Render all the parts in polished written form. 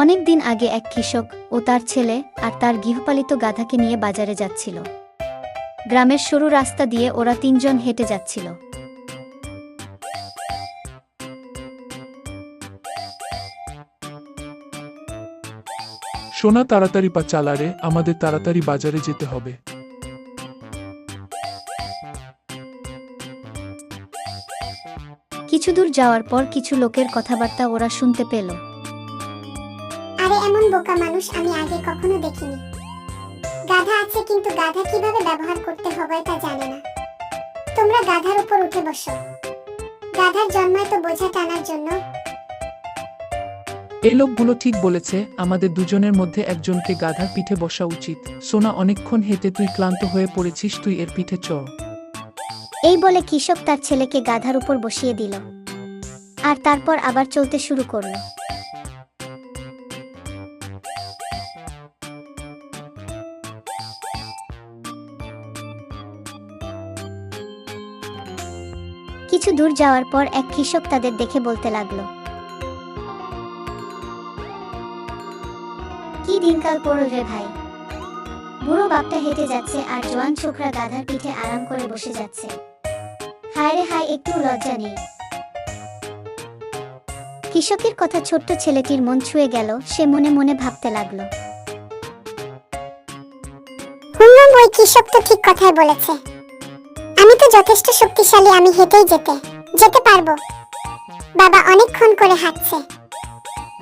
অনেক দিন আগে এক কৃষক ও তার ছেলে আর তার গৃহপালিত গাধাকে নিয়ে বাজারে যাচ্ছিল। গ্রামের সরু রাস্তা দিয়ে ওরা তিনজন হেঁটে যাচ্ছিল। সোনা, তাড়াতাড়ি পা চালা রে, আমাদের তাড়াতাড়ি বাজারে যেতে হবে। কিছু দূর যাওয়ার পর কিছু লোকের কথাবার্তা ওরা শুনতে পেল। আরে এমন বোকা মানুষ আমি আগে কখনো দেখিনি। গাধা আছে কিন্তু গাধা কিভাবে ব্যবহার করতে হবে তা জানে না। তোমরা গাধার উপর উঠে বসো। গাধার জন্মায় তো বোঝা টানার জন্য। এই লোকগুলো ঠিক বলেছে, আমাদের দুজনের মধ্যে একজনকে গাধার পিঠে বসা উচিত। সোনা, অনেকক্ষণ হেঁটে তুই ক্লান্ত হয়ে পড়েছিস, তুই এর পিঠে চড়। এই বলে কৃষক তার ছেলেকে গাধার উপর বসিয়ে দিল আর তারপর আবার চলতে শুরু করল। কিছু দূর যাওয়ার পর এক কৃষক তাদের দেখে বলতে লাগলো, কি দিনকাল পড়ল রে ভাই। বুড়ো বাপটা হেঁটে যাচ্ছে আর জোয়ান ছোকরা গাধার পিঠে আরাম করে বসে যাচ্ছে। হায় রে হায়, একটু লজ্জা নেই। কৃষকের কথা ছোট্ট ছেলেটির মন ছুঁয়ে গেল। সে মনে মনে ভাবতে লাগলো, ওই কৃষক তো ঠিক কথাই বলেছে। আমি তো যথেষ্ট শক্তিশালী, আমি হেঁটেই যেতে পারবো। বাবা অনেকক্ষণ করে হাঁটছে।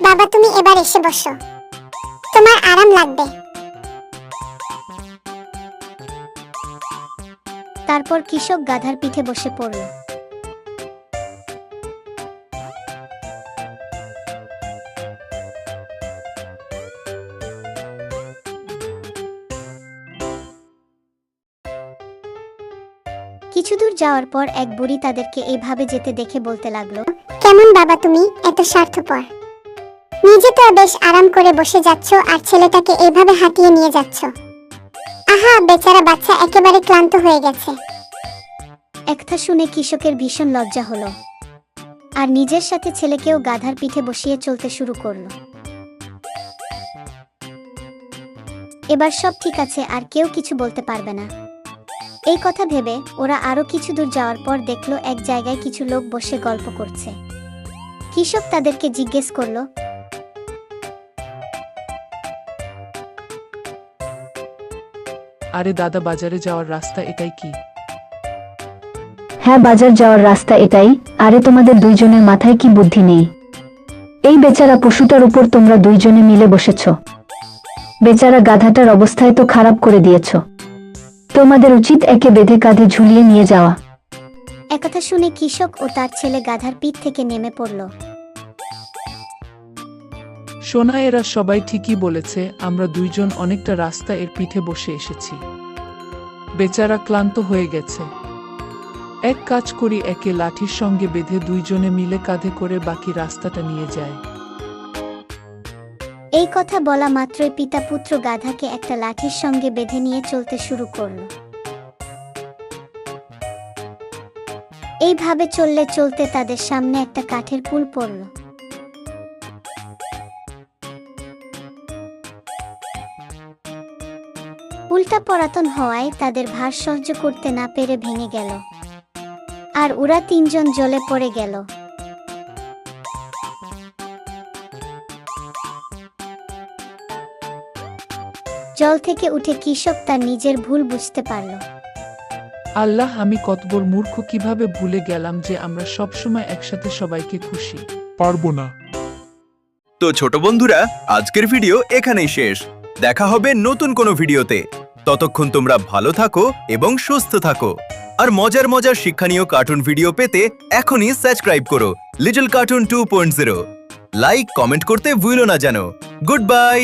বাবা তুমি এবার এসে বসো, তোমার আরাম লাগবে। তারপর কৃষক গাধার পিঠে বসে পড়ল। কিছু দূর যাওয়ার পর এক বুড়ি তাদেরকে এইভাবে যেতে দেখে বলতে লাগলো, কেমন বাবা তুমি এত স্বার্থপর? নিজে তো বেশ আরাম করে বসে যাচ্ছ আর ছেলেটাকে এইভাবে হাঁটিয়ে নিয়ে যাচ্ছ। আহা, বেচারা বাচ্চা একেবারে ক্লান্ত হয়ে গেছে। একথা শুনে কৃষকের ভীষণ লজ্জা হলো আর নিজের সাথে ছেলেকেও গাধার পিঠে বসিয়ে চলতে শুরু করলো। এবার সব ঠিক আছে, আর কেউ কিছু বলতে পারবে না। এই কথা ভেবে ওরা আরো কিছু দূর যাওয়ার পর দেখলো এক জায়গায় কিছু লোক বসে গল্প করছে। কৃষক তাদেরকে জিজ্ঞেস করলো, আরে দাদা, বাজারে যাওয়ার রাস্তা এটাই কি? হ্যাঁ, বাজার যাওয়ার রাস্তা এটাই। আরে তোমাদের দুইজনের মাথায় কি বুদ্ধি নেই? এই বেচারা পশুটার উপর তোমরা দুইজনে মিলে বসেছ। বেচারা গাধাটার অবস্থায় তো খারাপ করে দিয়েছ। তোমাদের উচিত একে বেঁধে কাঁধে ঝুলিয়ে নিয়ে যাওয়া। একথা শুনে কৃষক ও তার ছেলে গাধার পিঠ থেকে নেমে পড়ল। সোনা, এরা সবাই ঠিকই বলেছে, আমরা দুইজন অনেকটা রাস্তা এর পিঠে বসে এসেছি। বেচারা ক্লান্ত হয়ে গেছে। এক কাজ করি, একে লাঠির সঙ্গে বেঁধে দুইজনে মিলে কাঁধে করে বাকি রাস্তাটা নিয়ে যায়। এই কথা বলা মাত্রই পিতা পুত্র গাধাকে একটা লাঠির সঙ্গে বেঁধে নিয়ে চলতে শুরু করলো। এইভাবে চলতে চলতে তাদের সামনে একটা কাঠের পুল পড়ল। পুলটা পুরাতন হওয়ায় তাদের ভার সহ্য করতে না পেরে ভেঙে গেল আর ওরা তিনজন জলে পড়ে গেল। জল থেকে উঠে কৃষক তার নিজের ভুল বুঝতে পারল। আল্লাহ, আমি কত বড় মূর্খ, কিভাবে ভুলে গেলাম যে আমরা সবসময় একসাথে সবাইকে খুশি পারবো না। তো ছোট বন্ধুরা, আজকের ভিডিও এখানেই শেষ। দেখা হবে নতুন কোনো ভিডিওতে। ততক্ষণ তোমরা ভালো থাকো এবং সুস্থ থাকো। আর মজার মজার শিক্ষণীয় কার্টুন ভিডিও পেতে এখনই সাবস্ক্রাইব করো লিটল কার্টুন 2.0। লাইক কমেন্ট করতে ভুলো না যেন। Good bye.